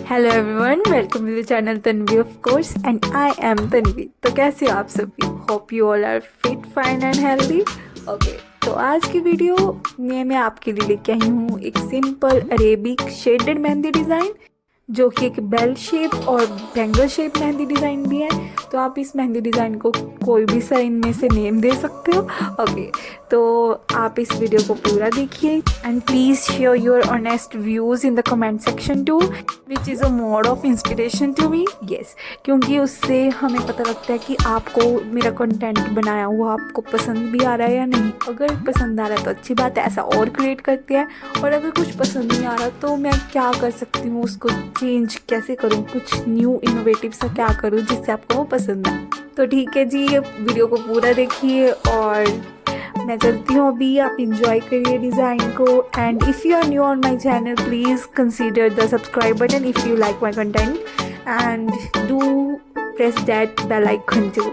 Hello everyone, welcome to the channel Tanvi of course and I am Tanvi. तो कैसे हो आप सभी? Hope you all are fit, fine and healthy. Okay, तो आज की वीडियो में मैं आपके लिए लेके आई हूँ एक simple Arabic shaded mehndi design, जो कि एक बेल शेप और बैंगल शेप मेहंदी डिज़ाइन भी है। तो आप इस मेहंदी डिज़ाइन को कोई भी सा इनमें से नेम दे सकते हो। ओके, तो आप इस वीडियो को पूरा देखिए and please share your honest views in the comment section too, which is a mode of inspiration to me. Yes, क्योंकि उससे हमें पता लगता है कि आपको मेरा कंटेंट बनाया हुआ आपको पसंद भी आ रहा है या नहीं। अगर पसंद आ रहा है तो अच्छी बात है, ऐसा और क्रिएट करते हैं। और अगर कुछ पसंद नहीं आ रहा तो मैं क्या कर सकती हूँ, उसको चेंज कैसे करूँ, कुछ न्यू इनोवेटिव सा क्या करूँ जिससे आपको वो पसंद आए। तो ठीक है जी, वीडियो को पूरा देखिए और मैं चलती हूँ अभी। आप इंजॉय करिए डिज़ाइन को and if you are new on my channel please consider the subscribe button if you like my content and do press that bell icon to.